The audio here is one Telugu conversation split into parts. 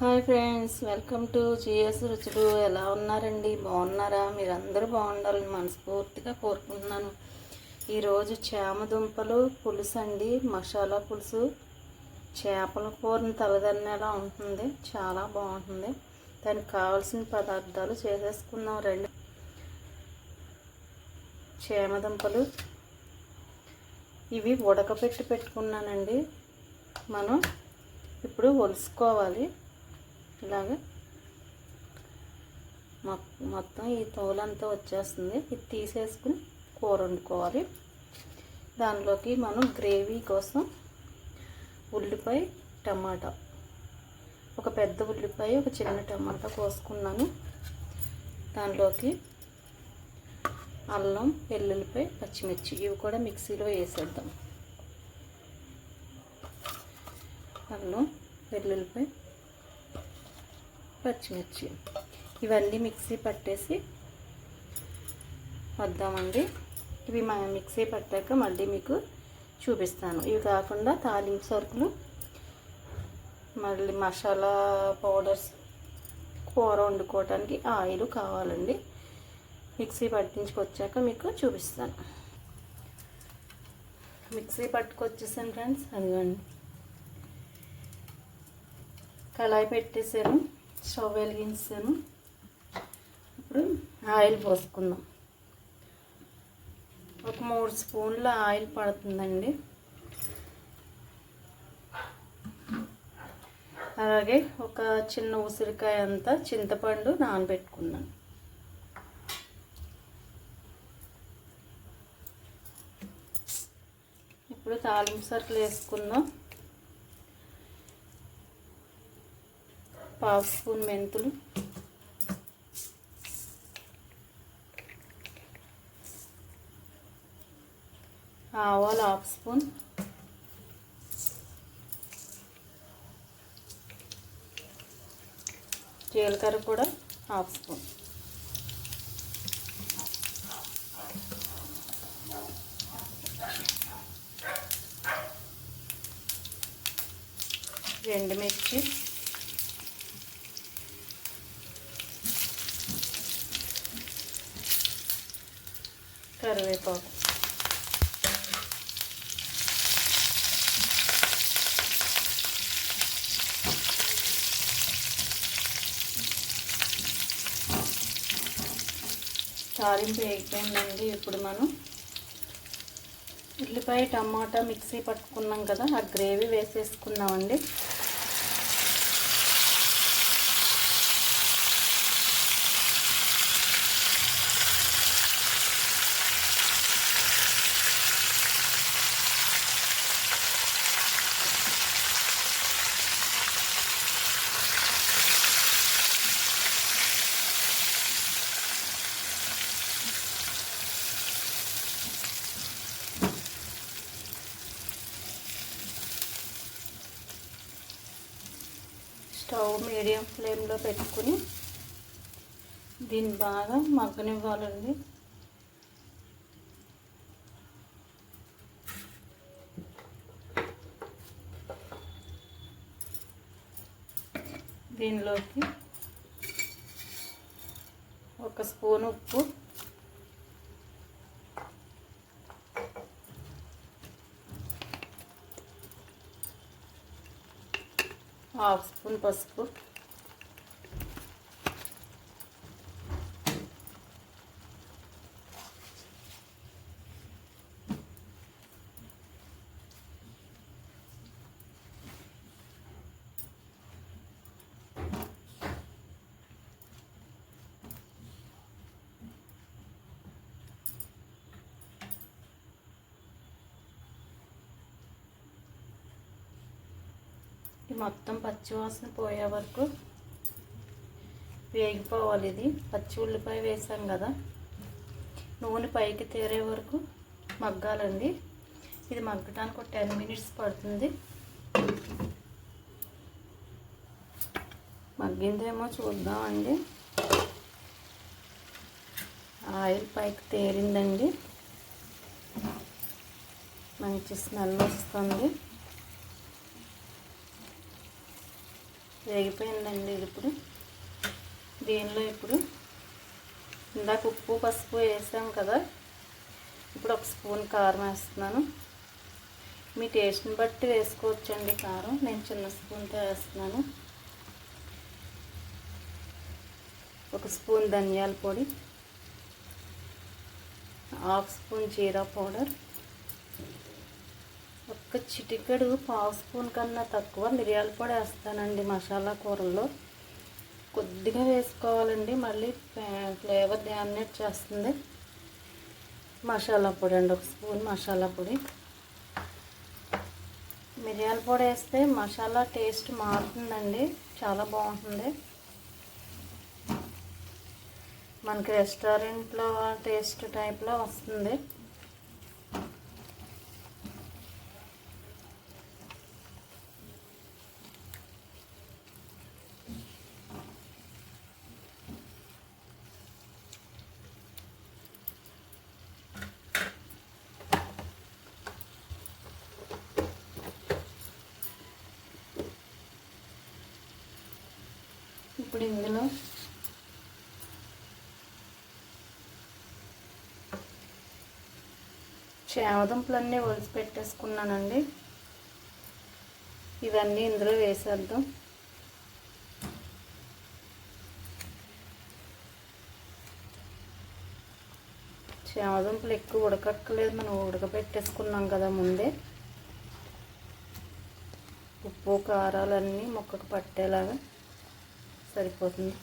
Hi friends, welcome to GS రుచులు. ఎలా ఉన్నారండి? బాగున్నారా? మీరందరూ బాగుండాలని మనస్ఫూర్తిగా కోరుకుంటున్నాను. ఈరోజు చామదుంపలు పులుసు అండి, మసాలా పులుసు. చేపల కూరని తలదన్నేలా ఉంటుంది, చాలా బాగుంటుంది. దానికి కావాల్సిన పదార్థాలు చేసేసుకుందాం రండి. చామదుంపలు ఇవి ఉడకపెట్టి పెట్టుకున్నానండి. మనం ఇప్పుడు ఒలుసుకోవాలి. ఇలాగా మొత్తం ఈ తోలంతా వచ్చేస్తుంది. ఇది తీసేసుకుని కూర వండుకోవాలి. దానిలోకి మనం గ్రేవీ కోసం ఉల్లిపాయ, టమాటా, ఒక పెద్ద ఉల్లిపాయ, ఒక చిన్న టమాటా కోసుకున్నాను. దానిలోకి అల్లం, వెల్లుల్లిపాయ, పచ్చిమిర్చి ఇవి కూడా మిక్సీలో వేసేద్దాం. అల్లం, వెల్లుల్లిపాయ, పచ్చిమిర్చి ఇవన్నీ మిక్సీ పట్టేసి వద్దామండి. ఇవి మిక్సీ పట్టాక మళ్ళీ మీకు చూపిస్తాను. ఇవి కాకుండా తాలింపు సరుకులు, మళ్ళీ మసాలా పౌడర్స్, కూర వండుకోవడానికి ఆయిల్ కావాలండి. మిక్సీ పట్టించుకొచ్చాక మీకు చూపిస్తాను. మిక్సీ పట్టుకొచ్చేసాను ఫ్రెండ్స్. అదిగోండి, కళాయి పెట్టేసాను, స్టవ్ వెలిగించాను. ఇప్పుడు ఆయిల్ పోసుకుందాం. ఒక 3 స్పూన్ల ఆయిల్ పడుతుందండి. అలాగే ఒక చిన్న ఉసిరికాయ అంతా చింతపండు నానబెట్టుకున్నాను. ఇప్పుడు తాలింపు సరుకులు వేసుకుందాం. 1/2 స్పూన్ మెంతులు, ఆవాలు 1/2 స్పూన్, జీలకర్ర కూడా 1/2 స్పూన్, ఎండుమిర్చి, కరివేపాకు, తాలింపు వేగిపోయిందండి. ఇప్పుడు మనం ఉల్లిపాయ, టమాటా మిక్సీ పట్టుకున్నాం కదా, ఆ గ్రేవీ వేసేసుకున్నామండి. స్టవ్ మీడియం ఫ్లేమ్లో పెట్టుకుని దీన్ని బాగా మగ్గనివ్వాలండి. దీనిలోకి 1 స్పూన్ ఉప్పు, 1/2 స్పూన్ పసుపు, మొత్తం పచ్చివాసన పోయే వరకు వేగిపోవాలి. ఇది పచ్చి ఉల్లిపాయ వేసాం కదా, నూనె పైకి తేరే వరకు మగ్గాలండి. ఇది మగ్గడానికి ఒక 10 మినిట్స్ పడుతుంది. మగ్గిందేమో చూద్దామండి. ఆయిల్ పైకి తేరిందండి, మంచి స్మెల్ వస్తుంది. వేగిపోయిందండి ఇది. ఇప్పుడు దీనిలో ఇప్పుడు ఇందాక ఉప్పు పసుపు వేసాం కదా, ఇప్పుడు 1 స్పూన్ కారం వేస్తున్నాను. మీ టేస్ట్ని బట్టి వేసుకోవచ్చండి కారం. నేను చిన్న స్పూన్తో వేస్తున్నాను. 1 స్పూన్ ధనియాల పొడి, 1/2 స్పూన్ జీరా పౌడర్, 1 చిటికెడు 1/2 స్పూన్ కన్నా తక్కువ మిరియాల పొడి వేస్తానండి మసాలా కూరల్లో. కొద్దిగా వేసుకోవాలండి, మళ్ళీ ఫ్లేవర్ డామినేట్ చేస్తుంది. మసాలా పొడి అండి, 1 స్పూన్ మసాలా పొడి. మిరియాల పొడి వేస్తే మసాలా టేస్ట్ మారుతుందండి, చాలా బాగుంటుంది. మనకి రెస్టారెంట్లో టేస్ట్ టైప్లో వస్తుంది. ఇప్పుడు ఇందులో చామదుంపలన్నీ ఒలిసి పెట్టేసుకున్నానండి. ఇవన్నీ ఇందులో వేసేద్దాం. చామదుంపలు ఎక్కువ ఉడకక్కలేదు, మనం ఉడకబెట్టేసుకున్నాం కదా ముందే. ఉప్పు కారాలన్నీ ముక్కకు పట్టేలాగా సరిపోతుంది.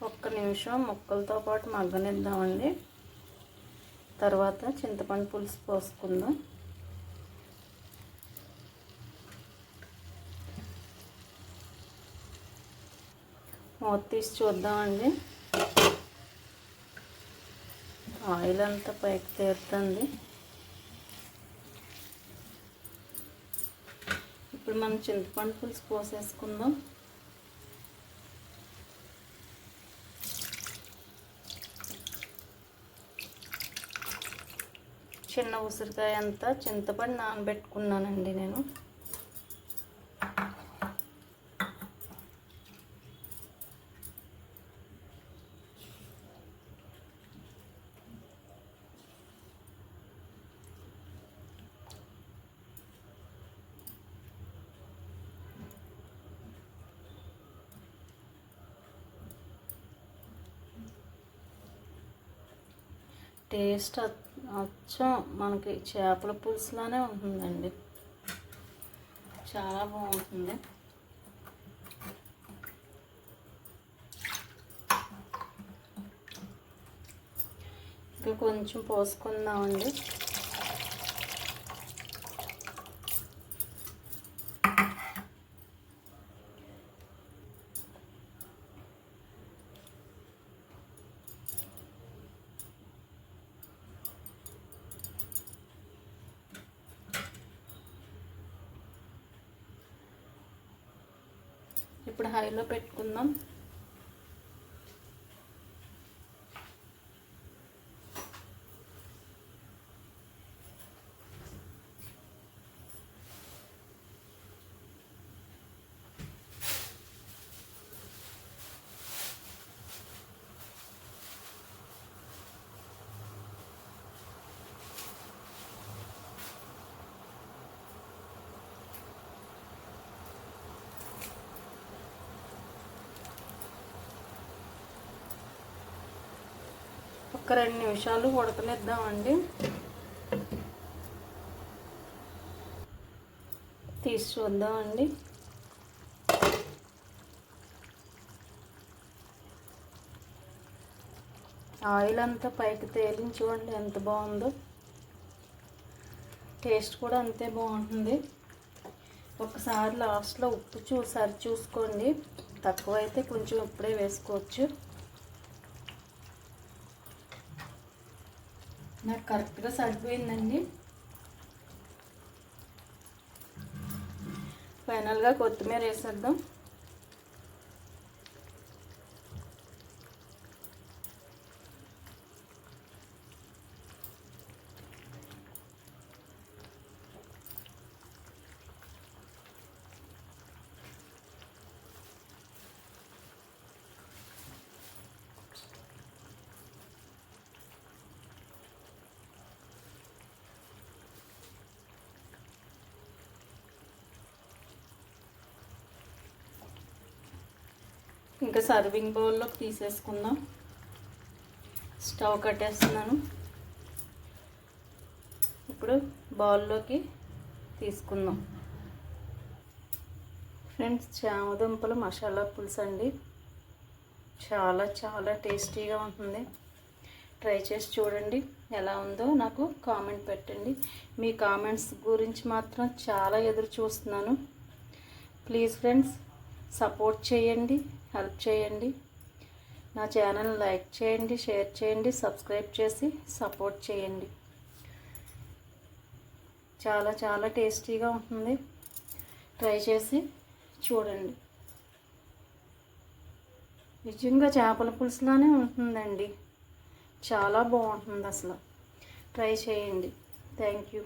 ఒక్క నిమిషం ముక్కలతో పాటు మగ్గనిద్దామండి. తర్వాత చింతపండు పులుసు పోసుకుందాం. మూత తీసి చూద్దామండి. ఆయిల్ అంతా పైకి తేరుతుంది. ఇప్పుడు మనం చింతపండు పులుసు పోసేసుకుందాం. చిన్న ఉసిరికాయ అంతా చింతపండు నానబెట్టుకున్నానండి నేను. టేస్ట్ అచ్చం మనకి చేపల పులుసులానే ఉంటుందండి, చాలా బాగుంటుంది. ఇంకా కొంచెం పోసుకుందామండి. ఇప్పుడు హైలో పెట్టుకుందాం. ఒక 2 నిమిషాలు ఉడకనిద్దామండి. తీసి చూద్దామండి. ఆయిల్ అంతా పైకి తేలించి చూడండి ఎంత బాగుందో. టేస్ట్ కూడా అంతే బాగుంటుంది. ఒకసారి లాస్ట్లో ఉప్పు చూసుకోండి, తక్కువైతే కొంచెం ఇప్పుడే వేసుకోవచ్చు. నాకు కరెక్ట్గా సరిపోయిందండి. ఫైనల్గా కొత్తిమీర వేసేద్దాం. ఇంకా సర్వింగ్ బౌల్లోకి తీసేసుకుందాం. స్టవ్ కట్టేస్తున్నాను. ఇప్పుడు బౌల్లోకి తీసుకుందాం. ఫ్రెండ్స్, చామదుంపల మసాలా పులుసు అండి. చాలా చాలా టేస్టీగా ఉంటుంది. ట్రై చేసి చూడండి, ఎలా ఉందో నాకు కామెంట్ పెట్టండి. మీ కామెంట్స్ గురించి మాత్రం చాలా ఎదురు చూస్తున్నాను. ప్లీజ్ ఫ్రెండ్స్, సపోర్ట్ చేయండి, హెల్ప్ చేయండి. నా ఛానల్ లైక్ చేయండి, షేర్ చేయండి, సబ్స్క్రైబ్ చేసి సపోర్ట్ చేయండి. చాలా చాలా టేస్టీగా ఉంటుంది. ట్రై చేసి చూడండి. నిజంగా చేపల పులుసులానే ఉంటుందండి. చాలా బాగుంటుంది అసలు. ట్రై చేయండి. Thank you.